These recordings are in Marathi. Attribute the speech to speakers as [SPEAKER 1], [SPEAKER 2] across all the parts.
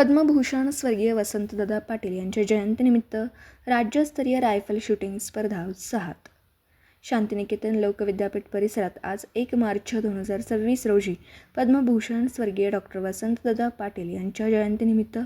[SPEAKER 1] पद्मभूषण स्वर्गीय वसंतदादा पाटील यांच्या जयंतीनिमित्त राज्यस्तरीय रायफल शूटिंग स्पर्धा उत्साहात. शांतिनिकेतन लोकविद्यापीठ परिसरात आज 1 मार्च 2026 रोजी पद्मभूषण स्वर्गीय डॉक्टर वसंतदादा पाटील यांच्या जयंतीनिमित्त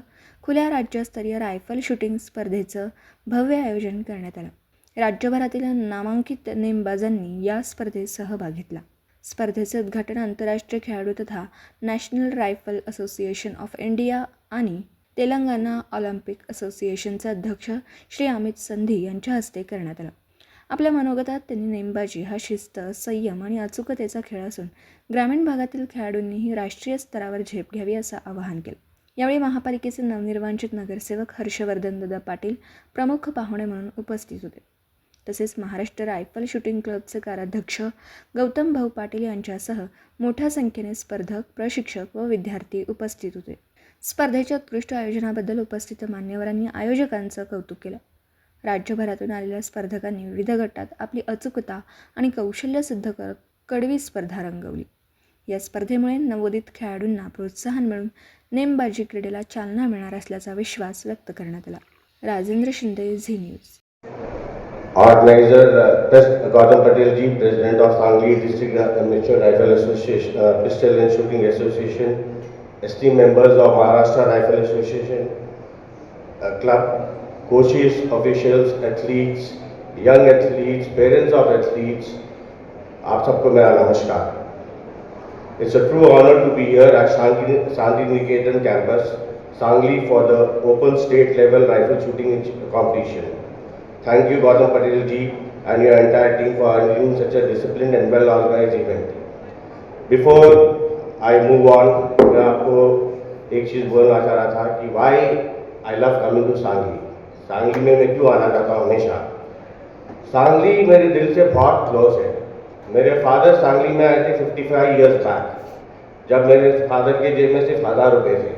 [SPEAKER 1] खुल्या राज्यस्तरीय रायफल शूटिंग स्पर्धेचं भव्य आयोजन करण्यात आलं. राज्यभरातील नामांकित नेमबाजांनी या स्पर्धेत सहभाग घेतला. स्पर्धेचे उद्घाटन आंतरराष्ट्रीय खेळाडू तथा national rifle association of India आणि तेलंगणा ऑलिम्पिक असोसिएशनचे अध्यक्ष श्री अमित संधी यांच्या हस्ते करण्यात आलं. आपल्या मनोगतात त्यांनी नेमबाजी हा शिस्त, संयम आणि अचूकतेचा खेळ असून ग्रामीण भागातील खेळाडूंनीही राष्ट्रीय स्तरावर झेप घ्यावी असं आवाहन केलं. यावेळी महापालिकेचे नवनिर्वाचित नगरसेवक हर्षवर्धनदादा पाटील प्रमुख पाहुणे म्हणून उपस्थित होते. तसेच महाराष्ट्र रायफल शूटिंग क्लबचे कार्याध्यक्ष गौतम भाऊ पाटील यांच्यासह मोठ्या संख्येने स्पर्धक, प्रशिक्षक व विद्यार्थी उपस्थित होते. स्पर्धेच्या उत्कृष्ट आयोजनाबद्दल उपस्थित मान्यवरांनी आयोजकांचं कौतुक केलं. राज्यभरातून आलेल्या स्पर्धकांनी विविध गटात आपली अचूकता आणि कौशल्य सिद्ध करत कडवी स्पर्धा रंगवली. या स्पर्धेमुळे नवोदित खेळाडूंना प्रोत्साहन मिळून नेमबाजी क्रीडेला चालना मिळणार असल्याचा विश्वास व्यक्त करण्यात आला. Rajendra Shinde, Zee news.
[SPEAKER 2] Organizer Gautam Patel ji, President of Sangli District Amateur Rifle Association, Pistol and Shooting Association, esteemed members of Maharashtra Rifle Association Club, coaches, officials, athletes, young athletes, parents of athletes, आप सबको मेरा नमस्कार. It's a true honor to be here at Shanti Niketan campus, Sangli for the Open State Level Rifle Shooting Competition. Thank you Gautam Patel ji and your entire team for arranging such a disciplined and well organized event. Before I move on, मैं आपको एक चीज़ बोलना चाह रहा था कि why I love coming to Sangli. Sangli में मैं क्यों आना चाहता हूँ हमेशा. सांगली मेरे दिल से बहुत क्लोज है. मेरे फादर सांगली में आए थे 55 years बैक, जब मेरे फादर के जेब में सिर्फ 1000 रुपये थे,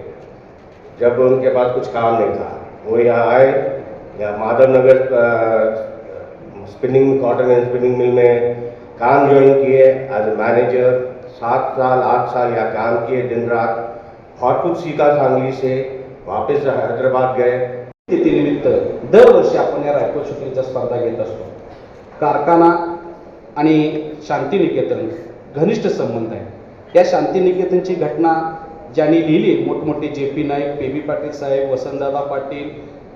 [SPEAKER 2] जब उनके पास कुछ काम नहीं था. वो यहाँ आए, या Madhav Nagar spinning cotton and spinning mill में काम ज्वाइन किए एज ए मैनेजर. 7 साल 8 साल यहाँ काम किए, दिन रात बहुत कुछ सीखा सांगली से. वापस हैदराबाद गए.
[SPEAKER 3] निमित्त दरवर्षी आपण या रायफल शूटिंगच्या स्पर्धा घेत असतो. कारखाना आणि शांतिनिकेतन घनिष्ठ संबंध आहे. या शांतिनिकेतनची घटना ज्यांनी लिहिली, मोठमोठे JP नाईक, PB पाटील साहेब, वसंतदादा पाटील,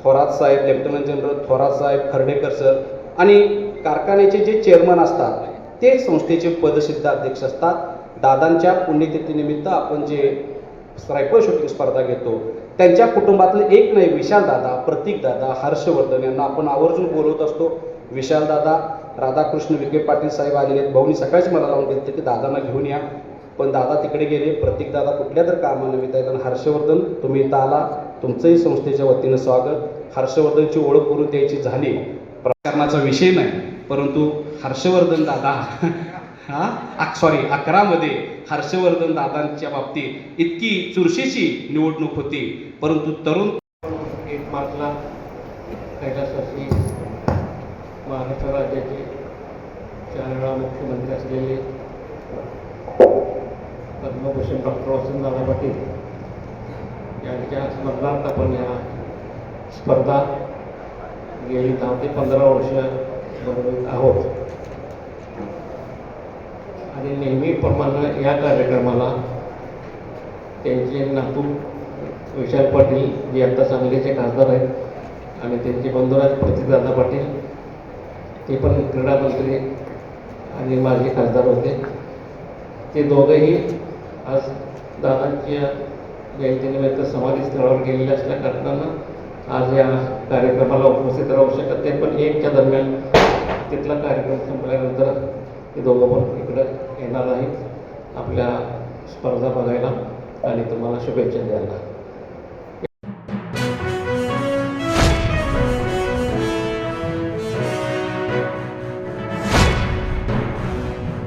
[SPEAKER 3] थोरात साहेब, लेफ्टनंट जनरल थोरात साहेब, खर्डेकर सर आणि कारखान्याचे जे चेअरमन असतात ते संस्थेचे पदसिद्ध अध्यक्ष असतात. दादांच्या पुण्यतिथीनिमित्त आपण जे रायफल शूटिंग स्पर्धा घेतो, त्यांच्या कुटुंबातले एक नाही, विशाल दादा, प्रतीक दादा, हर्षवर्धन यांना आपण आवर्जून बोलवत असतो. विशाल दादा, राधाकृष्ण विखे पाटील साहेब आलेले आहेत. भाऊनी सकाळीच मला लावून दिले की दादांना घेऊन या, पण दादा तिकडे गेले. प्रतीक दादा कुठल्या तर कामानिमित्त आहेत. आणि हर्षवर्धन, तुम्ही इथं आला, तुमचंही संस्थेच्या वतीनं स्वागत. हर्षवर्धनची ओळख करून द्यायची झाली, प्रकरणाचा विषय नाही, परंतु हर्षवर्धन दादा 11 मध्ये हर्षवर्धन दादांच्या बाबतीत इतकी चुरशीची निवडणूक होती, परंतु तरुण
[SPEAKER 4] 1 मार्चला कैलासवासी महाराष्ट्र राज्याचे 4 वेळा मुख्यमंत्री असलेले पद्मभूषण डॉक्टर वसंतदादा पाटील यांच्या स्मरणार्थ आपण या स्पर्धा गेली 10 ते 15 वर्ष बनवत आहोत. आणि नेहमीप्रमाणे या कार्यक्रमाला त्यांचे नातू विशाल पाटील, जे आता सांगलीचे खासदार आहेत, आणि त्यांचे बंधुराज प्रतीकदादा पाटील, ते पण क्रीडा मंत्री आणि माजी खासदार होते, ते दोघंही आज दादांच्या जयंतीनिमित्त समाधी स्थळावर गेलेले असल्या कारणानं आज या कार्यक्रमाला उपस्थित राहू शकत नाही. पण 1च्या दरम्यान तिथला कार्यक्रम संपल्यानंतर ते दोघं पण इकडं येणार आहेत आपल्या स्पर्धा बघायला आणि तुम्हाला शुभेच्छा द्यायला.